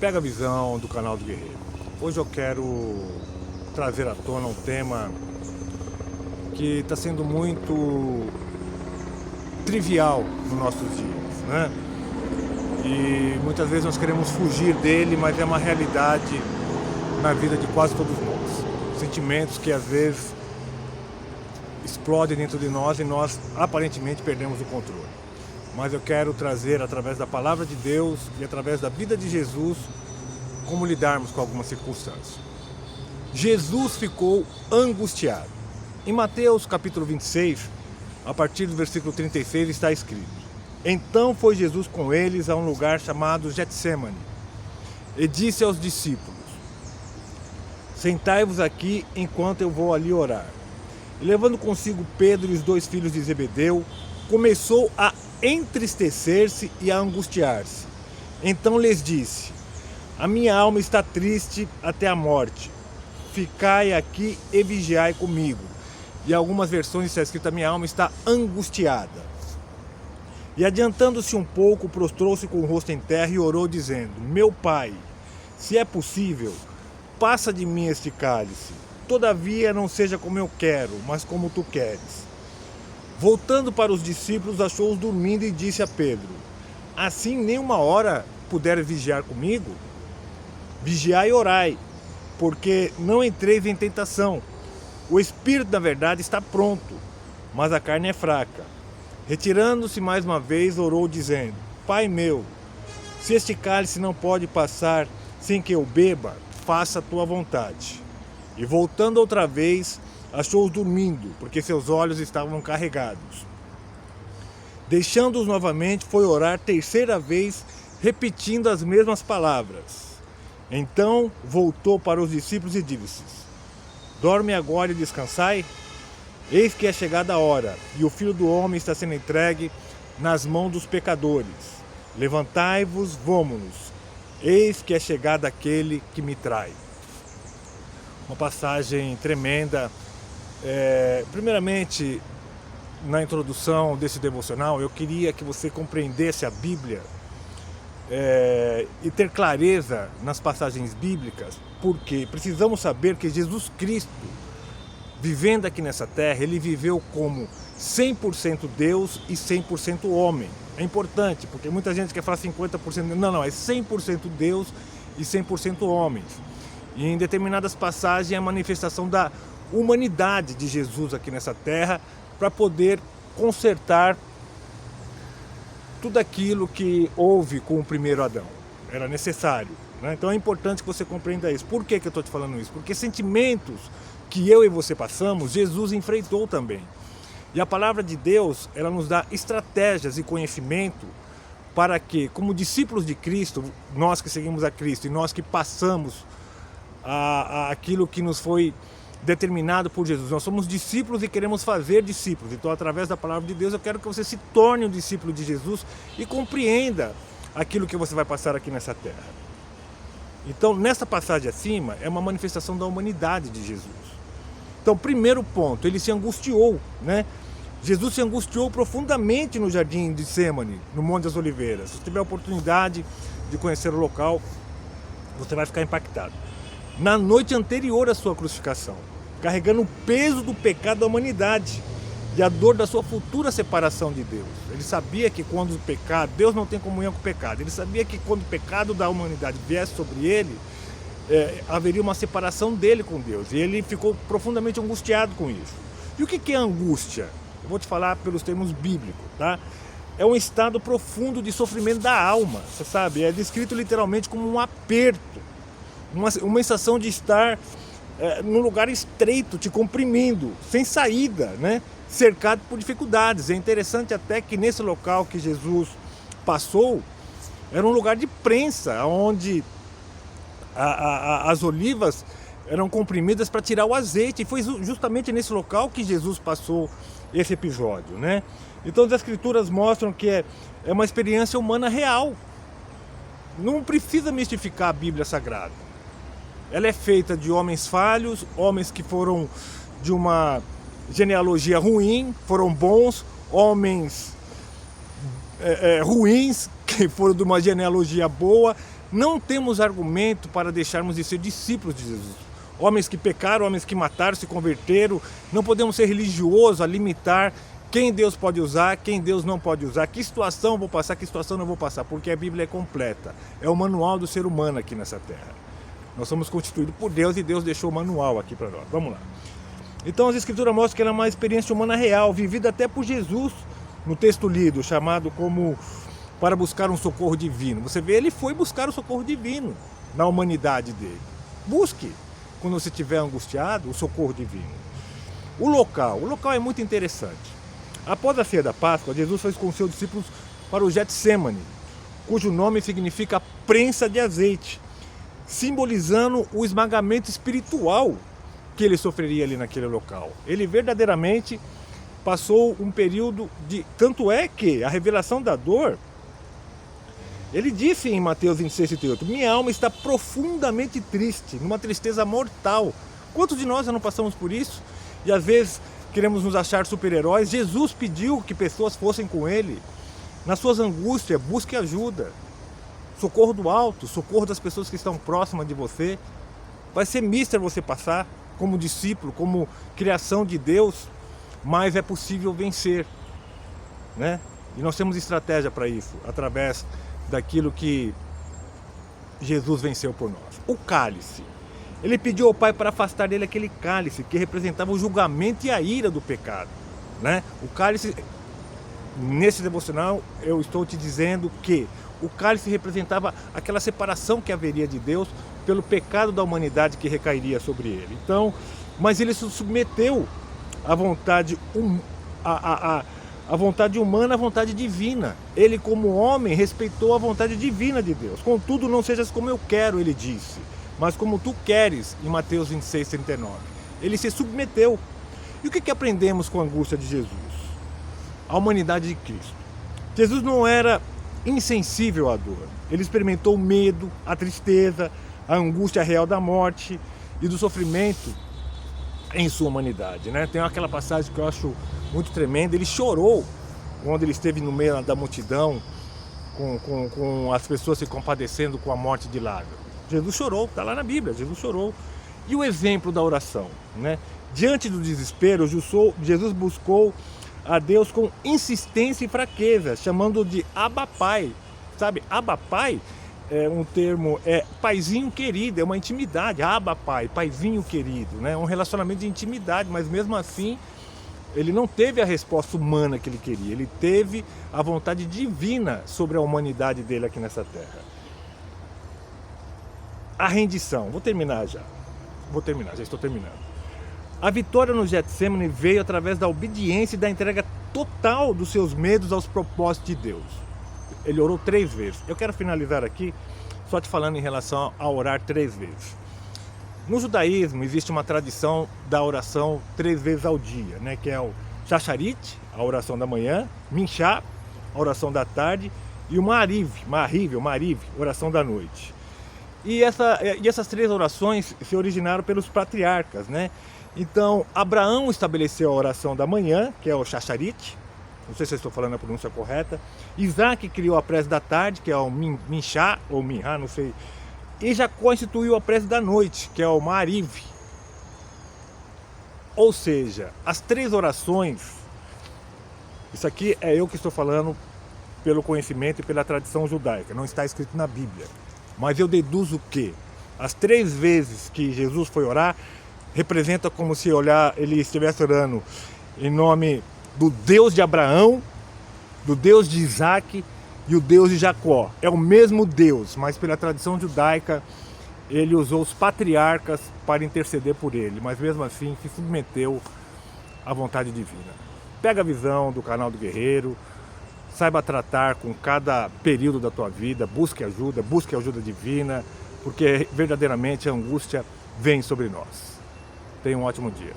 Pega a visão do canal do Guerreiro. Hoje eu quero trazer à tona um tema que está sendo muito trivial nos nossos dias, né? E muitas vezes nós queremos fugir dele, mas é uma realidade na vida de quase todos nós. Sentimentos que às vezes explodem dentro de nós e nós aparentemente perdemos o controle. Mas eu quero trazer através da palavra de Deus e através da vida de Jesus como lidarmos com algumas circunstâncias. Jesus ficou angustiado. Em Mateus capítulo 26, a partir do versículo 36 está escrito: Então foi Jesus com eles a um lugar chamado Getsêmani e disse aos discípulos: Sentai-vos aqui enquanto eu vou ali orar. E levando consigo Pedro e os dois filhos de Zebedeu, começou a entristecer-se e a angustiar-se. Então lhes disse: A minha alma está triste até a morte. Ficai aqui e vigiai comigo. E algumas versões está escrito: a minha alma está angustiada. E adiantando-se um pouco, prostrou-se com o rosto em terra e orou, dizendo: Meu Pai, se é possível, passa de mim este cálice. Todavia não seja como eu quero, mas como tu queres. Voltando para os discípulos, achou-os dormindo e disse a Pedro: Assim nem uma hora puder vigiar comigo? Vigiai e orai, porque não entreis em tentação. O espírito, na verdade, está pronto, mas a carne é fraca. Retirando-se mais uma vez, orou, dizendo: Pai meu, se este cálice não pode passar sem que eu beba, faça a tua vontade. E voltando outra vez, achou-os dormindo, porque seus olhos estavam carregados. Deixando-os novamente, foi orar terceira vez, repetindo as mesmas palavras. Então voltou para os discípulos e disse: Dorme agora e descansai? Eis que é chegada a hora, e o Filho do Homem está sendo entregue nas mãos dos pecadores. Levantai-vos, vamo-nos. Eis que é chegado aquele que me trai. Uma passagem tremenda. Primeiramente, na introdução desse devocional, eu queria que você compreendesse a Bíblia e ter clareza nas passagens bíblicas, porque precisamos saber que Jesus Cristo, vivendo aqui nessa terra, ele viveu como 100% Deus e 100% homem. É importante, porque muita gente quer falar 50%, não, é 100% Deus e 100% homem. E em determinadas passagens é a manifestação da humanidade de Jesus aqui nessa terra para poder consertar tudo aquilo que houve com o primeiro Adão. Era necessário, né? Então é importante que você compreenda isso. Por que eu estou te falando isso? Porque sentimentos que eu e você passamos, Jesus enfrentou também. E a palavra de Deus, ela nos dá estratégias e conhecimento para que, como discípulos de Cristo, nós que seguimos a Cristo e nós que passamos aquilo que nos foi determinado por Jesus. Nós somos discípulos e queremos fazer discípulos. Então, através da palavra de Deus, eu quero que você se torne um discípulo de Jesus e compreenda aquilo que você vai passar aqui nessa terra. Então, nessa passagem acima, é uma manifestação da humanidade de Jesus. Então, primeiro ponto, ele se angustiou, né? Jesus se angustiou profundamente no jardim de Getsêmani, no Monte das Oliveiras. Se você tiver a oportunidade de conhecer o local, você vai ficar impactado. Na noite anterior à sua crucificação, carregando o peso do pecado da humanidade e a dor da sua futura separação de Deus. Ele sabia que quando o pecado, Deus não tem comunhão com o pecado, ele sabia que quando o pecado da humanidade viesse sobre ele, haveria uma separação dele com Deus, e ele ficou profundamente angustiado com isso. E o que é angústia? Eu vou te falar pelos termos bíblicos, tá? É um estado profundo de sofrimento da alma, você sabe? É descrito literalmente como um aperto, uma sensação de estar num lugar estreito, te comprimindo, sem saída, né? Cercado por dificuldades. É interessante até que nesse local que Jesus passou, era um lugar de prensa, onde as olivas eram comprimidas para tirar o azeite, e foi justamente nesse local que Jesus passou esse episódio, né? Então as escrituras mostram que é uma experiência humana real. Não precisa mistificar a Bíblia Sagrada. Ela é feita de homens falhos, homens que foram de uma genealogia ruim, foram bons, homens ruins, que foram de uma genealogia boa, não temos argumento para deixarmos de ser discípulos de Jesus. Homens que pecaram, homens que mataram, se converteram. Não podemos ser religiosos a limitar quem Deus pode usar, quem Deus não pode usar, que situação eu vou passar, que situação não vou passar, porque a Bíblia é completa. É o manual do ser humano aqui nessa terra. Nós somos constituídos por Deus e Deus deixou o manual aqui para nós. Vamos lá. Então as Escrituras mostram que ela é uma experiência humana real, vivida até por Jesus, no texto lido, chamado como para buscar um socorro divino. Você vê, ele foi buscar o socorro divino na humanidade dele. Busque, quando você estiver angustiado, o socorro divino. O local é muito interessante. Após a ceia da Páscoa, Jesus foi com seus discípulos para o Getsemane, cujo nome significa prensa de azeite, simbolizando o esmagamento espiritual que ele sofreria ali naquele local. Ele verdadeiramente passou um período de... Tanto é que a revelação da dor, ele disse em Mateus 26:38, minha alma está profundamente triste, numa tristeza mortal. Quantos de nós já não passamos por isso? E às vezes queremos nos achar super-heróis. Jesus pediu que pessoas fossem com ele. Nas suas angústias, busque ajuda. Socorro do alto, socorro das pessoas que estão próximas de você. Vai ser mister você passar como discípulo, como criação de Deus, mas é possível vencer, né? E nós temos estratégia para isso, através daquilo que Jesus venceu por nós. O cálice. Ele pediu ao Pai para afastar dele aquele cálice que representava o julgamento e a ira do pecado, né? O cálice, nesse devocional, eu estou te dizendo que o cálice representava aquela separação que haveria de Deus pelo pecado da humanidade que recairia sobre ele. Então, mas ele se submeteu à vontade, a vontade humana, à vontade divina. Ele, como homem, respeitou a vontade divina de Deus. Contudo, não sejas como eu quero, ele disse, mas como tu queres, em Mateus 26:39. Ele se submeteu. E o que aprendemos com a angústia de Jesus? A humanidade de Cristo. Jesus não era insensível à dor. Ele experimentou o medo, a tristeza, a angústia real da morte e do sofrimento em sua humanidade, né? Tem aquela passagem que eu acho muito tremenda. Ele chorou quando ele esteve no meio da multidão, com as pessoas se compadecendo com a morte de Lázaro. Jesus chorou, está lá na Bíblia, Jesus chorou. E o exemplo da oração, né? Diante do desespero, Jesus buscou a Deus com insistência e fraqueza, chamando de Abba Pai. Sabe, Abba Pai é um termo, paizinho querido, é uma intimidade. Abba Pai, paizinho querido, né? Um relacionamento de intimidade, mas mesmo assim ele não teve a resposta humana que ele queria, ele teve a vontade divina sobre a humanidade dele aqui nessa terra. A rendição, já estou terminando. A vitória no Getsemane veio através da obediência e da entrega total dos seus medos aos propósitos de Deus. Ele orou 3 vezes. Eu quero finalizar aqui só te falando em relação a orar 3 vezes. No judaísmo existe uma tradição da oração 3 vezes ao dia, né? Que é o Shacharit, a oração da manhã, Minchá, a oração da tarde, e o Mariv, oração da noite. E essas 3 orações se originaram pelos patriarcas, né? Então, Abraão estabeleceu a oração da manhã, que é o Shacharit, não sei se eu estou falando a pronúncia correta. Isaac criou a prece da tarde, que é o Minchá, ou Minhá, não sei. E Jacó instituiu a prece da noite, que é o Mariv. Ou seja, as 3 orações, isso aqui é eu que estou falando pelo conhecimento e pela tradição judaica, não está escrito na Bíblia. Mas eu deduzo que as 3 vezes que Jesus foi orar, representa como se ele estivesse orando em nome do Deus de Abraão, do Deus de Isaac e o Deus de Jacó. É o mesmo Deus, mas pela tradição judaica ele usou os patriarcas para interceder por ele, mas mesmo assim se submeteu à vontade divina. Pega a visão do canal do Guerreiro, saiba tratar com cada período da tua vida, busque ajuda divina, porque verdadeiramente a angústia vem sobre nós. Tenha um ótimo dia.